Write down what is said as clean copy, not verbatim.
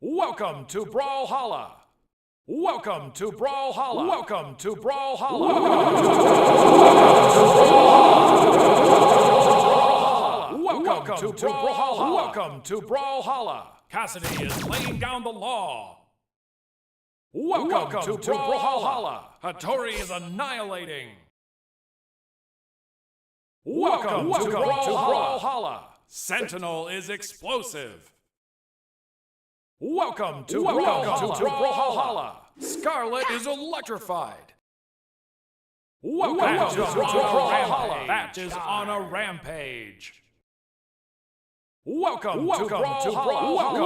Welcome to Brawlhalla. Welcome to Brawlhalla. Welcome to Brawlhalla. Welcome to Brawlhalla. Welcome to Brawlhalla. Cassidy is laying down the law. Welcome to Brawlhalla. Hattori is annihilating. Welcome to Brawlhalla. Sentinel is explosive. Welcome to Brawlhalla. Scarlet is electrified. Welcome to Brawlhalla. Batch is on a rampage. Welcome to Brawlhalla.